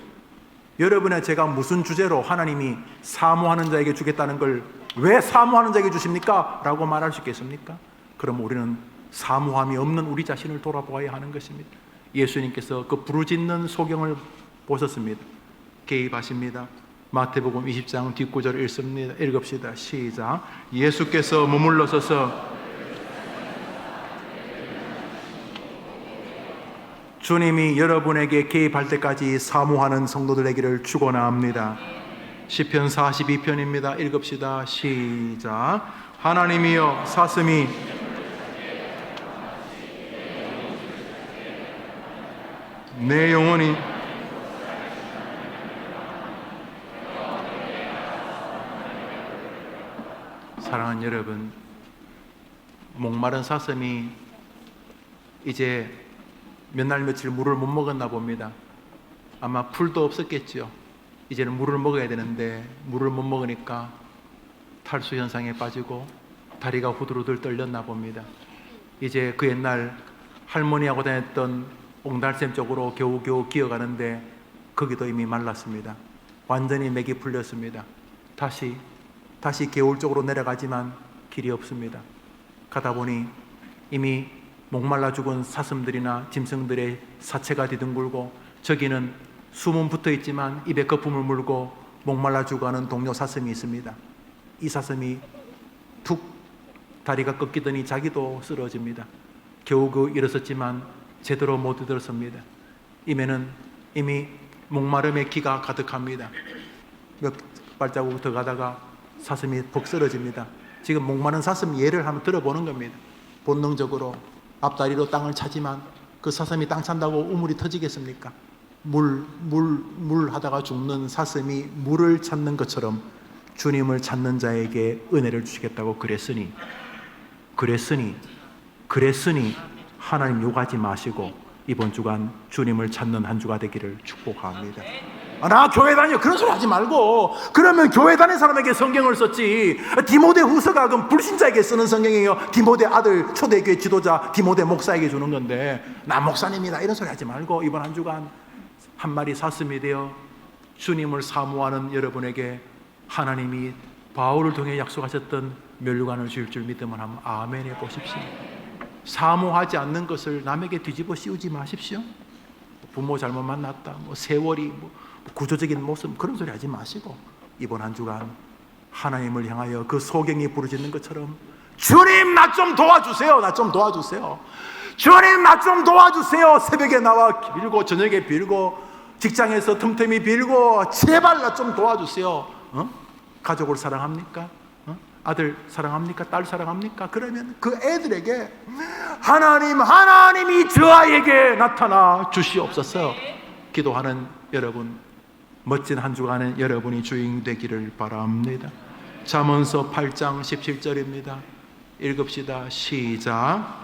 여러분의 제가 무슨 주제로 하나님이 사모하는 자에게 주겠다는 걸 왜 사모하는 자에게 주십니까? 라고 말할 수 있겠습니까? 그럼 우리는 사모함이 없는 우리 자신을 돌아보아야 하는 것입니다. 예수님께서 그 부르짖는 소경을 보셨습니다. 개입하십니다. 마태복음 20장 뒷구절을 읽습니다. 읽읍시다. 시작. 예수께서 머물러 서서 주님이 여러분에게 개입할 때까지 사모하는 성도들 되기를 축원합니다. 시편 42편입니다. 읽읍시다. 시작. 하나님이여 사슴이 내 영혼이 사랑하는 여러분, 목마른 사슴이 이제 몇 날 며칠 물을 못 먹었나 봅니다. 아마 풀도 없었겠죠. 이제는 물을 먹어야 되는데 물을 못 먹으니까 탈수 현상에 빠지고 다리가 후들후들 떨렸나 봅니다. 이제 그 옛날 할머니하고 다녔던 옹달샘 쪽으로 겨우겨우 기어가는데 거기도 이미 말랐습니다. 완전히 맥이 풀렸습니다. 다시 개울 쪽으로 내려가지만 길이 없습니다. 가다 보니 이미 목말라 죽은 사슴들이나 짐승들의 사체가 뒤둥글고 저기는 숨은 붙어 있지만 입에 거품을 물고 목말라 죽어가는 동료 사슴이 있습니다. 이 사슴이 툭 다리가 꺾이더니 자기도 쓰러집니다. 겨우 일어섰지만 제대로 못 일어섭니다. 이미 목마름의 기가 가득합니다. 몇 발자국 더 가다가 사슴이 푹 쓰러집니다. 지금 목마른 사슴 예를 한번 들어보는 겁니다. 본능적으로 앞다리로 땅을 차지만 그 사슴이 땅 찬다고 우물이 터지겠습니까? 물 하다가 죽는 사슴이 물을 찾는 것처럼 주님을 찾는 자에게 은혜를 주시겠다고 그랬으니 하나님 욕하지 마시고 이번 주간 주님을 찾는 한 주가 되기를 축복합니다. 나 교회 다녀 그런 소리 하지 말고, 그러면 교회 다니는 사람에게 성경을 썼지. 디모데 후서가 그럼 불신자에게 쓰는 성경이에요. 디모데 아들 초대교회 지도자 디모데 목사에게 주는 건데, 나 목사님이다 이런 소리 하지 말고 이번 한 주간 한 마리 사슴이 되어 주님을 사모하는 여러분에게 하나님이 바울을 통해 약속하셨던 면류관을 주실 줄 믿으면 한번 아멘 해보십시오. 사모하지 않는 것을 남에게 뒤집어 씌우지 마십시오. 부모 잘못 만났다, 세월이, 구조적인 모습, 그런 소리 하지 마시고 이번 한 주간 하나님을 향하여 그 소경이 부르짖는 것처럼 주님 나 좀 도와주세요. 나 좀 도와주세요. 주님 나 좀 도와주세요. 새벽에 나와 빌고 저녁에 빌고 직장에서 틈틈이 빌고 제발 나 좀 도와주세요. 가족을 사랑합니까? 아들 사랑합니까? 딸 사랑합니까? 그러면 그 애들에게 하나님이 저 아이에게 나타나 주시옵소서 기도하는 여러분, 멋진 한 주간의 여러분이 주인 되기를 바랍니다. 잠언서 8장 17절입니다. 읽읍시다. 시작.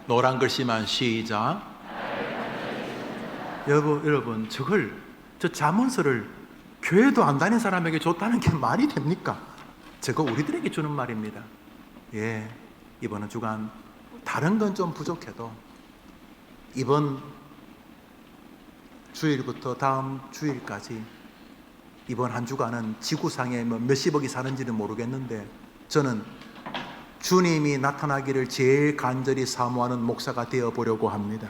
노란 글씨만 시작. 여러분 저 잠언서를 교회도 안 다니는 사람에게 줬다는 게 말이 됩니까? 저거 우리들에게 주는 말입니다. 예, 이번 주간 다른 건 좀 부족해도 이번 주일부터 다음 주일까지 이번 한 주간은 지구상에 몇십억이 사는지는 모르겠는데 저는 주님이 나타나기를 제일 간절히 사모하는 목사가 되어보려고 합니다.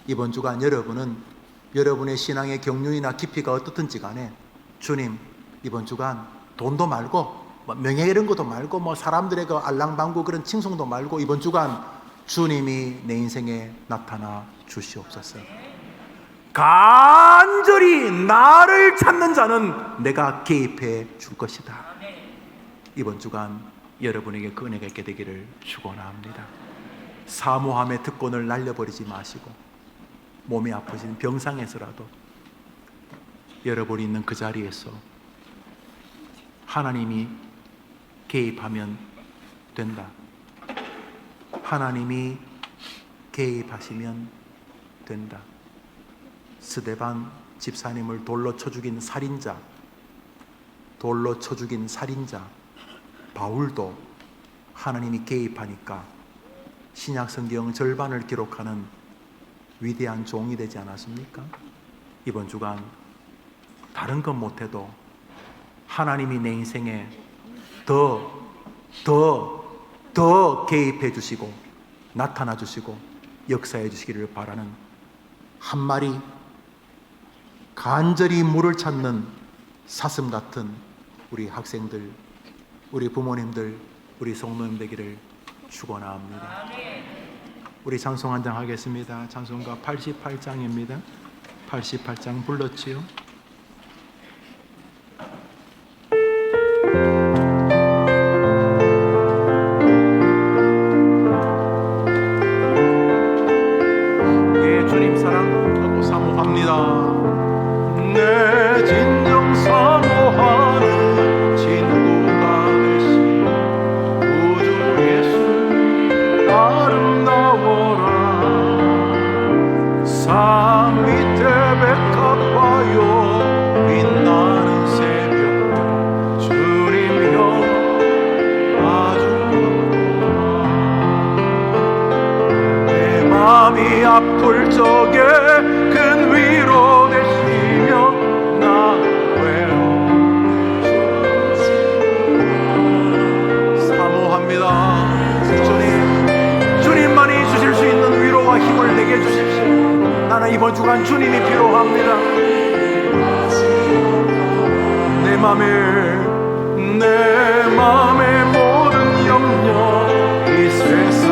이번 주간 여러분은 여러분의 신앙의 경륜이나 깊이가 어떻든지 간에 주님 이번 주간 돈도 말고 명예 이런 것도 말고 사람들의 그 알랑방구 그런 칭송도 말고 이번 주간 주님이 내 인생에 나타나 주시옵소서. 간절히 나를 찾는 자는 내가 개입해 줄 것이다. 이번 주간 여러분에게 그 은혜가 있게 되기를 축원합니다. 사모함의 특권을 날려버리지 마시고 몸이 아프신 병상에서라도 여러분이 있는 그 자리에서 하나님이 개입하면 된다. 하나님이 개입하시면 된다. 스데반 집사님을 돌로 쳐 죽인 살인자 바울도 하나님이 개입하니까 신약 성경 절반을 기록하는 위대한 종이 되지 않았습니까? 이번 주간 다른 건 못해도 하나님이 내 인생에 더 개입해 주시고 나타나 주시고 역사해 주시기를 바라는 한 마리 간절히 물을 찾는 사슴 같은 우리 학생들, 우리 부모님들, 우리 성도님 되기를 축원합니다. 우리 찬송 한 장 하겠습니다. 찬송가 88장입니다. 88장 불렀지요? 예, 주님 사랑하고 사모합니다. 내 진정 사모하는 친구가 되신 구주 예수 아름다워라. 산 밑에 백합화요 빛나는 새벽 주님 형 아주 내 마음이 아플 적에 큰 위로 되시며 나 외로움 사모합니다. 주님만이 주실 수 있는 위로와 힘을 내게 주십시오. 나는 이번 주간 주님이 필요합니다. 내 맘의 모든 염려 이 세상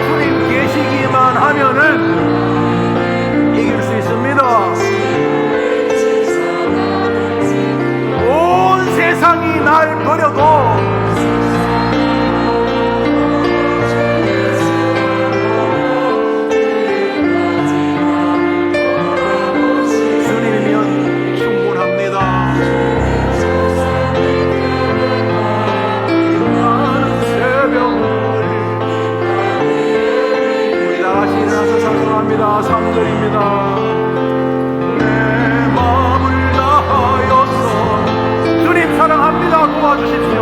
주님 계시기만 하면은 이길 수 있습니다. 온 세상이 날 기도합니다. 3절입니다. 내 마음을 다하여서 주님 사랑합니다. 도와주십시오.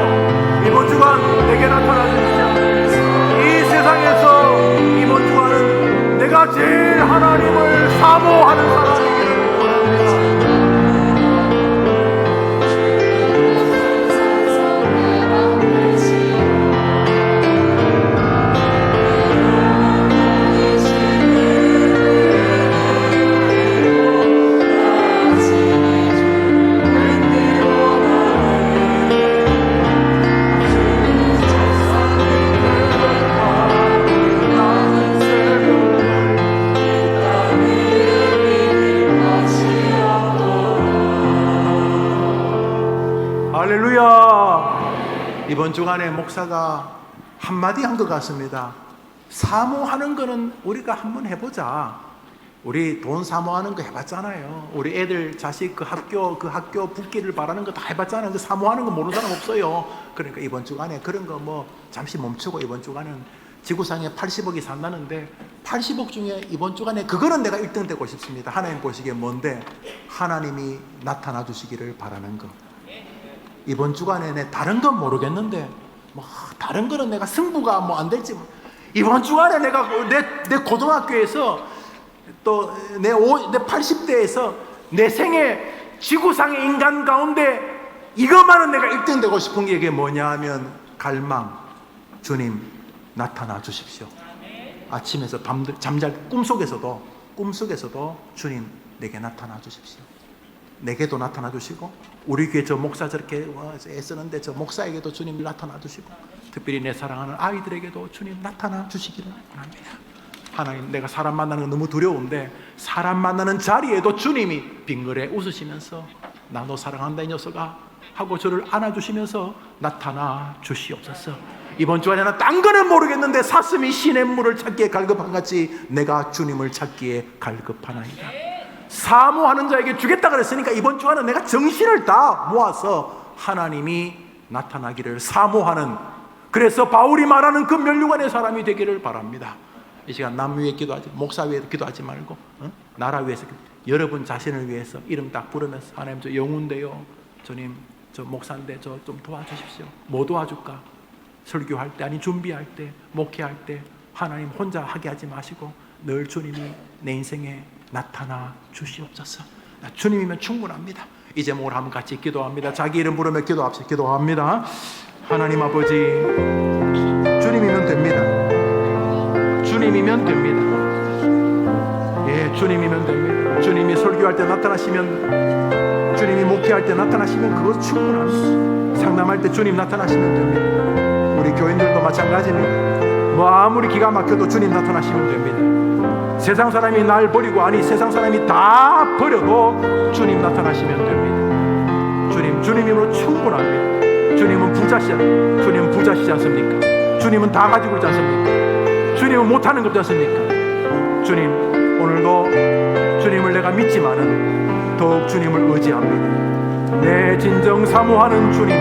이번 주간 내게 나타나 주십시오. 이 세상에서 이번 주간은 내가 제일 하나님을 사모하는 사람이기를 원합니다. 할렐루야. 이번 주간에 목사가 한마디 한 것 같습니다. 사모하는 거는 우리가 한번 해보자. 우리 돈 사모하는 거 해봤잖아요. 우리 애들 자식 그 학교 붙기를 바라는 거 다 해봤잖아요. 그 사모하는 거 모르는 사람 없어요. 그러니까 이번 주간에 그런 거 뭐 잠시 멈추고 이번 주간은 지구상에 80억이 산다는데 80억 중에 이번 주간에 그거는 내가 1등 되고 싶습니다. 하나님 보시기에 뭔데? 하나님이 나타나 주시기를 바라는 거. 이번 주간에 내 다른 건 모르겠는데 뭐 다른 거는 내가 승부가 뭐 안 될지 이번 주간에 내가 내 고등학교에서 또 내 80대에서 내 생애 지구상의 인간 가운데 이것만은 내가 1등 되고 싶은 게 이게 뭐냐 하면 갈망. 주님 나타나 주십시오. 아침에서 밤들 잠잘 꿈속에서도 주님 내게 나타나 주십시오. 내게도 나타나 주시고 우리 교회 저 목사 저렇게 애쓰는데 저 목사에게도 주님 나타나 주시고 특별히 내 사랑하는 아이들에게도 주님 나타나 주시기를 원합니다. 하나님, 내가 사람 만나는 건 너무 두려운데 사람 만나는 자리에도 주님이 빙그레 웃으시면서 나 너 사랑한다 이 녀석아 하고 저를 안아주시면서 나타나 주시옵소서. 이번 주간에는 딴 거는 모르겠는데 사슴이 시냇물을 찾기에 갈급한 같이 내가 주님을 찾기에 갈급하나이다. 사모하는 자에게 주겠다 그랬으니까 이번 주간은 내가 정신을 다 모아서 하나님이 나타나기를 사모하는, 그래서 바울이 말하는 그 면류관의 사람이 되기를 바랍니다. 이 시간 남 위에 기도하지, 목사 위에 기도하지 말고 나라 위해서, 여러분 자신을 위해서 이름 딱 부르면서 하나님 저 영혼인데요, 주님 저 목사인데 저 좀 도와주십시오. 뭐 도와줄까? 설교할 때, 아니 준비할 때, 목회할 때 하나님 혼자 하게 하지 마시고 늘 주님이 내 인생에 나타나 주시옵소서. 주님이면 충분합니다. 이 제목을 한번 같이 기도합니다. 자기 이름 부르며 기도합니다. 하나님 아버지, 주님이면 됩니다. 주님이면 됩니다. 예, 주님이면 됩니다. 주님이 설교할 때 나타나시면, 주님이 목회할 때 나타나시면 그것 충분합니다. 상담할 때 주님 나타나시면 됩니다. 우리 교인들도 마찬가지입니다. 뭐 아무리 기가 막혀도 주님 나타나시면 됩니다. 세상 사람이 날 버리고, 아니 세상 사람이 다 버려도 주님 나타나시면 됩니다. 주님이면 충분합니다. 주님은 부자시지 않습니까? 주님은 다 가지고 있지 않습니까? 주님은 못하는 거 없지 않습니까? 주님, 오늘도 주님을 내가 믿지만은 더욱 주님을 의지합니다. 내 진정 사모하는 주님,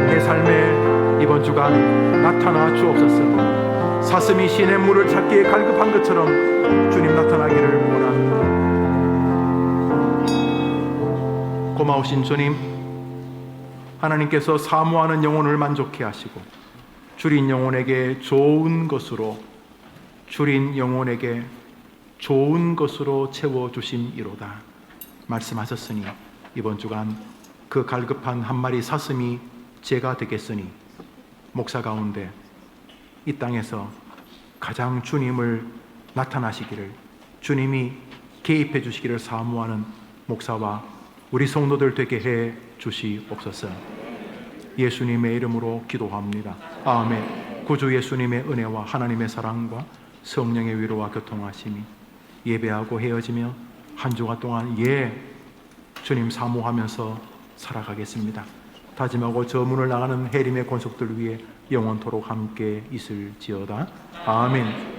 내 삶에 이번 주간 나타나 주옵소서. 사슴이 시냇물을 찾기에 갈급한 것처럼 주님 나타나기를 원합니다. 고마우신 주님, 하나님께서 사모하는 영혼을 만족해 하시고 줄인 영혼에게 좋은 것으로 채워주심이로다 말씀하셨으니 이번 주간 그 갈급한 한 마리 사슴이 제가 되겠으니 목사 가운데 이 땅에서 가장 주님을 나타나시기를, 주님이 개입해 주시기를 사모하는 목사와 우리 성도들 되게 해 주시옵소서. 예수님의 이름으로 기도합니다. 아멘. 구주 예수님의 은혜와 하나님의 사랑과 성령의 위로와 교통하심이 예배하고 헤어지며 한 주간 동안 주님 사모하면서 살아가겠습니다. 다짐하고 저 문을 나가는 해림의 권속들 위에 영원토록 함께 있을지어다. 아멘.